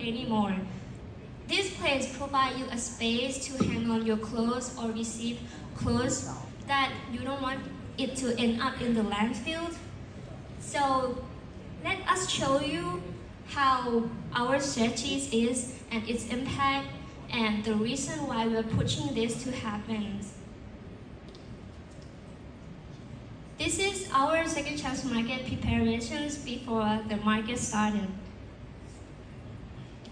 anymore. This place provides you a space to hang on your clothes or receive clothes that you don't want it to end up in the landfill. So let us show you how our strategy is and its impact and the reason why we're pushing this to happen. This is our second chance market preparations before the market started.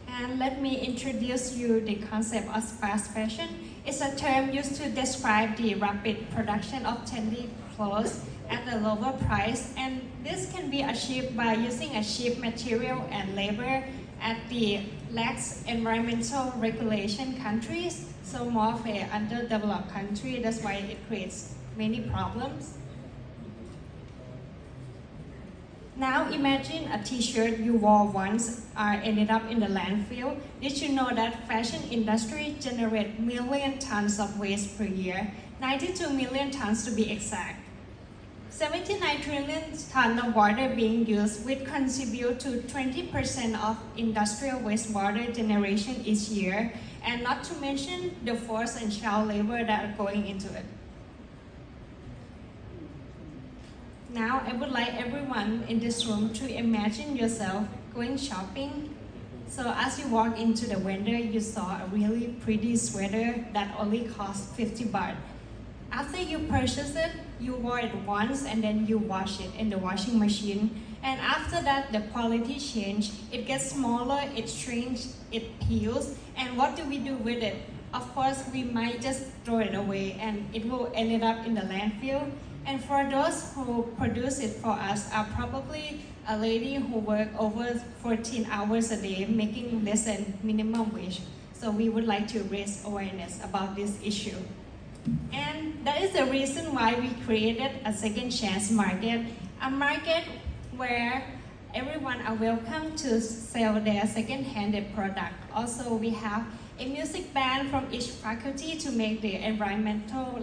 And let me introduce you the concept of fast fashion. It's a term used to describe the rapid production of trendy clothes at a lower price, and this can be achieved by using a cheap material and labor at the lax environmental regulation countries, so more of an underdeveloped country. That's why it creates many problems. Now imagine a t-shirt you wore once ended up in the landfill. Did you know that fashion industry generate million tons of waste per year? 92 million tons to be exact. 79 trillion tons of water being used, which contribute to 20% of industrial wastewater generation each year, and not to mention the forced and child labor that are going into it. Now, I would like everyone in this room to imagine yourself going shopping. So as you walk into the vendor, you saw a really pretty sweater that only cost 50 baht. After you purchase it, you wore it once and then you wash it in the washing machine. And after that, the quality change. It gets smaller, it shrinks, it peels. And what do we do with it? Of course, we might just throw it away and it will end up in the landfill. And for those who produce it for us are probably a lady who work over 14 hours a day making less than minimum wage. So we would like to raise awareness about this issue. And that is the reason why we created a second chance market, a market where everyone are welcome to sell their second-handed product. Also, we have a music band from each faculty to make the environmental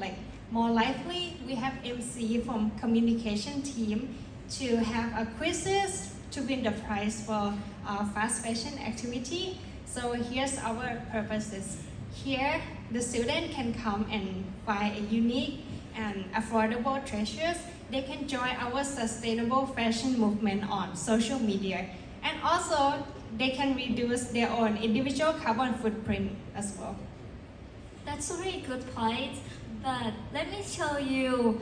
more lively. We have MC from communication team to have a quizzes to win the prize for our fast fashion activity. So here's our purposes. Here, the student can come and find a unique and affordable treasures. They can join our sustainable fashion movement on social media. And also, they can reduce their own individual carbon footprint as well. That's a very good point. But let me show you,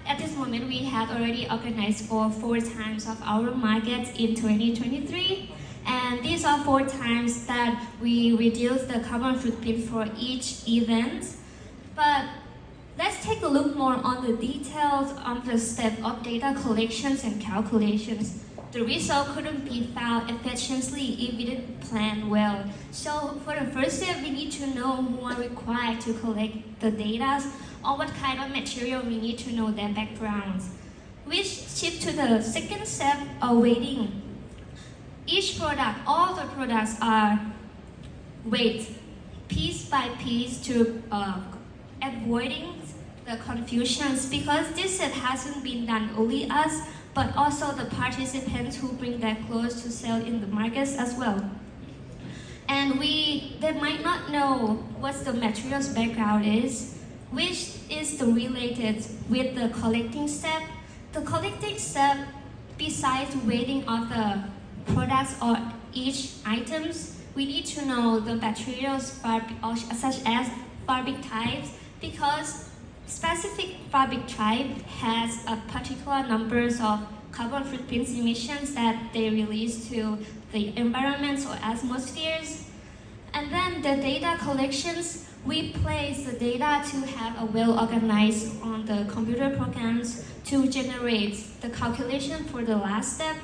at this moment, we had already organized for 4 times of our markets in 2023. And these are 4 times that we reduce the carbon footprint for each event. But let's take a look more on the details on the step of data collections and calculations. The result couldn't be found efficiently if we didn't plan well. So for the first step, we need to know who are required to collect the data or what kind of material we need to know their backgrounds. Which shift to the second step of weighting. Each product, all the products are weighed piece by piece to avoiding the confusions, because this step hasn't been done only us, but also the participants who bring their clothes to sell in the markets as well. And they might not know what the material's background is, which is related with the collecting step. The collecting step, besides weighting of the products or each items, we need to know the materials such as fabric types, because specific fabric type has a particular numbers of carbon footprint emissions that they release to the environment or atmospheres. And then the data collections, we place the data to have a well organized on the computer programs to generate the calculation for the last step.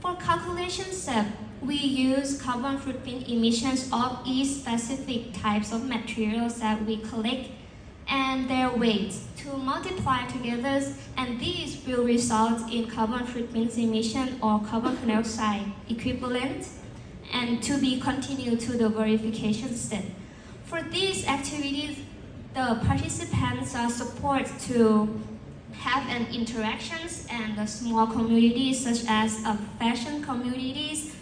For calculation step, we use carbon footprint emissions of each specific types of materials that we collect and their weights to multiply together, and these will result in carbon footprint emission or carbon dioxide equivalent, and to be continued to the verification step. For these activities, the participants are supported to have an interactions and the small communities such as fashion communities,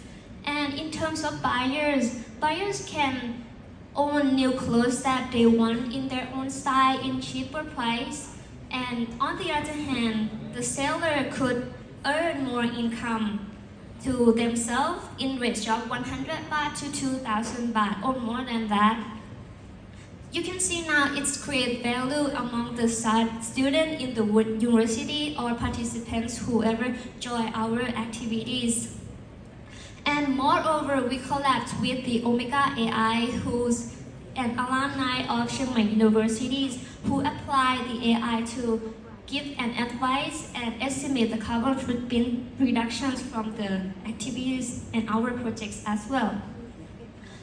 and And in terms of buyers can own new clothes that they want in their own style in cheaper price. And on the other hand, the seller could earn more income to themselves in range of 100 baht to 2,000 baht or more than that. You can see now it's create value among the student in the university or participants whoever join our activities. And moreover, we collabed with the Omega AI, who's an alumni of Chiang Mai universities, who apply the AI to give an advice and estimate the carbon footprint reductions from the activities and our projects as well.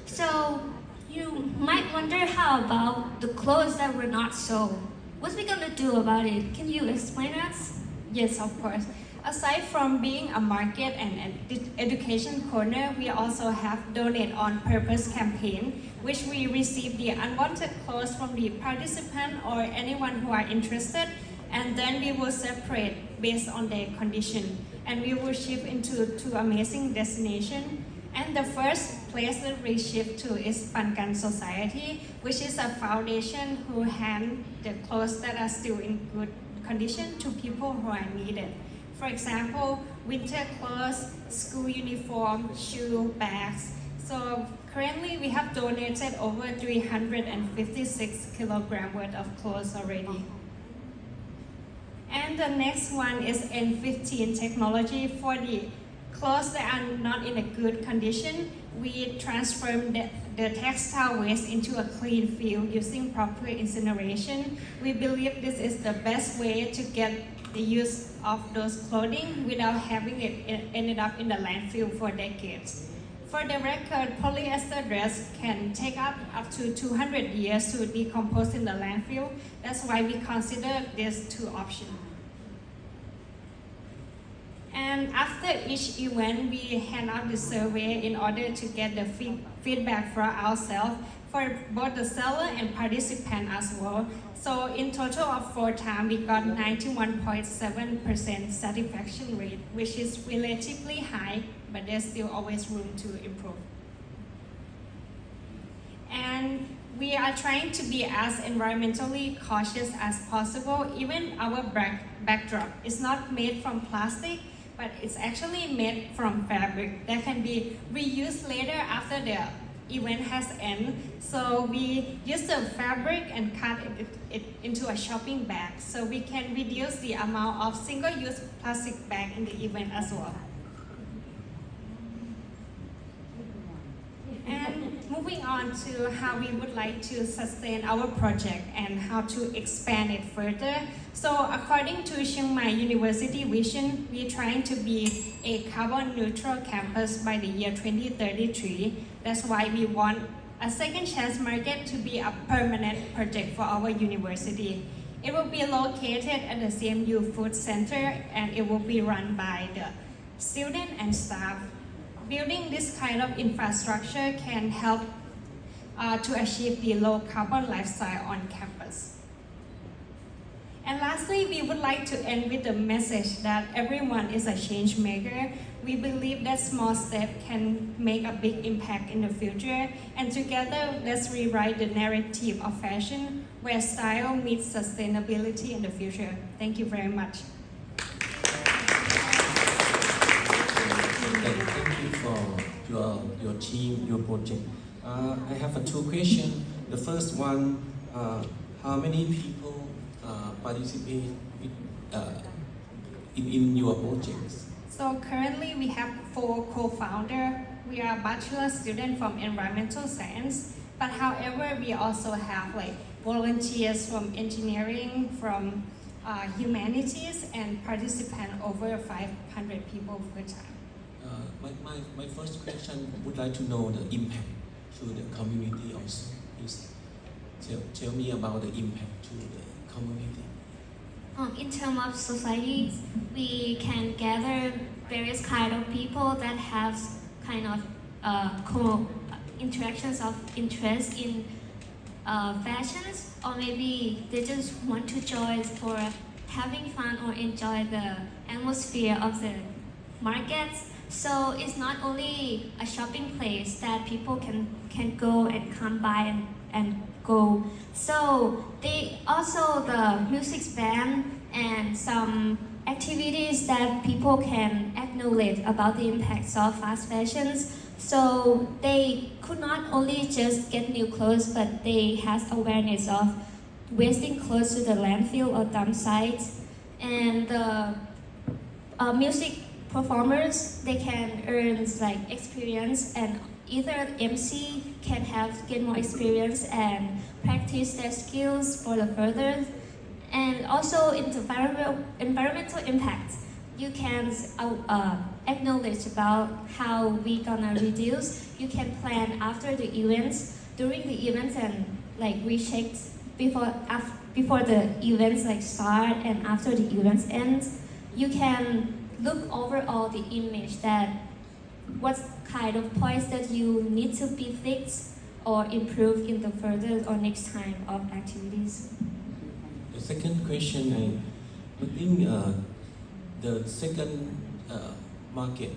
So you might wonder how about the clothes that were not sold. What's we gonna do about it? Can you explain us? Yes, of course. Aside from being a market and an education corner, we also have Donate on Purpose campaign, which we receive the unwanted clothes from the participant or anyone who are interested, and then we will separate based on their condition, and we will ship into two amazing destinations. And the first place that we ship to is Pankan Society, which is a foundation who hand the clothes that are still in good condition to people who are needed. For example, winter clothes, school uniform, shoe, bags. So currently we have donated over 356 kilograms worth of clothes already. And the next one is N15 technology. For the clothes that are not in a good condition, we transform the textile waste into a clean fuel using proper incineration. We believe this is the best way to get the use of those clothing without having it ended up in the landfill for decades. For the record, polyester dress can take up to 200 years to decompose in the landfill. That's why we consider these two options. And after each event, we hand out the survey in order to get the feedback for ourselves, for both the seller and participant as well. So in total of 4 times, we got 91.7% satisfaction rate, which is relatively high, but there's still always room to improve. And we are trying to be as environmentally cautious as possible. Even our backdrop is not made from plastic, but it's actually made from fabric that can be reused later after the event has ended. So we use the fabric and cut it into a shopping bag, so we can reduce the amount of single-use plastic bag in the event as well. And moving on to how we would like to sustain our project and how to expand it further. So according to Chiang Mai University vision, we're trying to be a carbon neutral campus by the year 2033. That's why we want a second chance market to be a permanent project for our university. It will be located at the CMU Food Center, and it will be run by the student and staff. Building this kind of infrastructure can help to achieve the low carbon lifestyle on campus. And lastly, we would like to end with a message that everyone is a change maker. We believe that small steps can make a big impact in the future, and together let's rewrite the narrative of fashion where style meets sustainability in the future. Thank you very much. Thank you for your team, your project. I have 2 questions. The first one, how many people participate in your projects? So currently we have 4 co-founders. We are bachelor students from environmental science, but however we also have like volunteers from engineering, from humanities, and participants over 500 people per time. My first question would like to know the impact to the community also. Please tell me about the impact to the community. In terms of society, we can gather various kind of people that have kind of interactions of interest in fashions, or maybe they just want to join for having fun or enjoy the atmosphere of the markets. So it's not only a shopping place that people can go and come by and go. So they also the music band and some activities that people can acknowledge about the impacts of fast fashions. So they could not only just get new clothes, but they has awareness of wasting clothes to the landfill or dump sites. And the music performers, they can earn like experience, and either MC can have get more experience and practice their skills for the further. And also in the environmental impact, you can acknowledge about how we gonna reduce. You can plan after the events, during the events, and like recheck before the events like start and after the events ends. You can look over all the image that what kind of points that you need to be fixed or improved in the further or next time of activities. The second question, I think the second market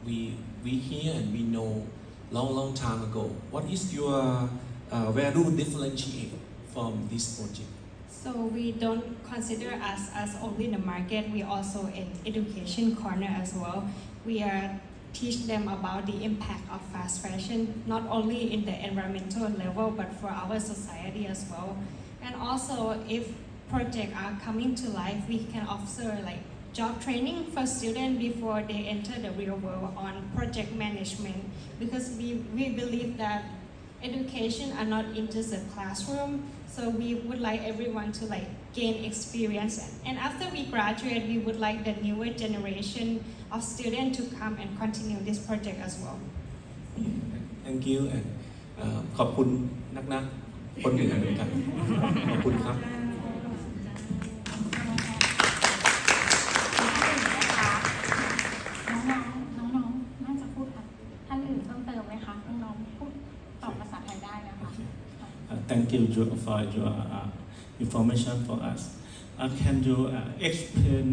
we hear and we know long time ago. What is your value differentiate from this project? So we don't consider us as only the market, we also an education corner as well. We are teach them about the impact of fast fashion, not only in the environmental level, but for our society as well. And also, if projects are coming to life, we can offer like job training for students before they enter the real world on project management, because we believe that education are not in just a classroom. So we would like everyone to like gain experience, and after we graduate, we would like the newer generation of students to come and continue this project as well. Thank you and ขอบคุณนักๆคนหนึ่งเหมือนกันขอบคุณครับ น้องๆน่าจะพูดค่ะท่านอื่นเพิ่มเติมไหมคะน้องๆพูดตอบภาษาไทยได้นะคะ Thank you for your information for us. Can you explain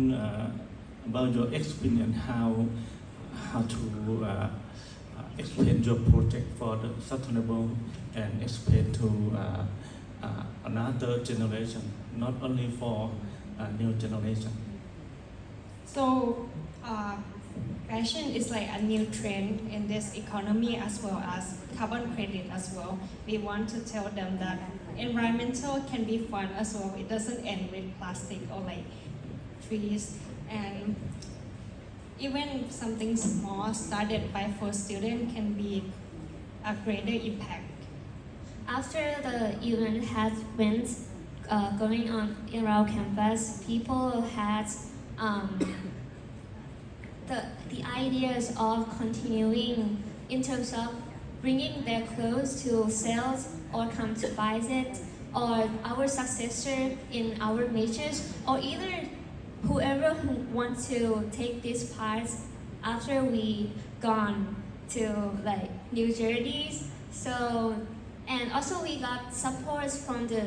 about your experience how to explain your project for the sustainable and explain to another generation, not only for new generation? So fashion is like a new trend in this economy as well as carbon credit as well. We want to tell them that environmental can be fun as well. It doesn't end with plastic or like trees, and even something small started by 4 students can be a greater impact. After the event has been going on in our campus, people had the ideas of continuing in terms of bringing their clothes to sales or come to buy it, or our successor in our majors, or either whoever who wants to take these parts after we gone to like new journeys. So, and also we got support from the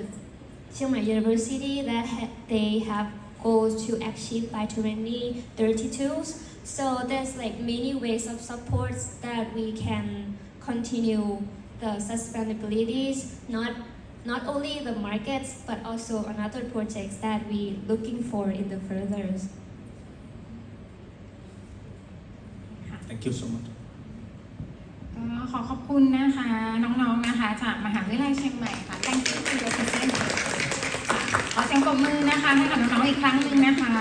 Chiang Mai University that they have goals to achieve by 2032. So there's like many ways of support that we can continue the sustainabilities, not only the markets, but also another projects that we looking for in the furthers. Thank you so much. ขอขอบคุณนะคะน้องๆนะคะจากมหาวิทยาลัยเชียงใหม่ค่ะ Thank you for your presentation ขอเสียงปรบมือนะคะให้กับน้องๆอีกครั้งหนึ่งนะคะ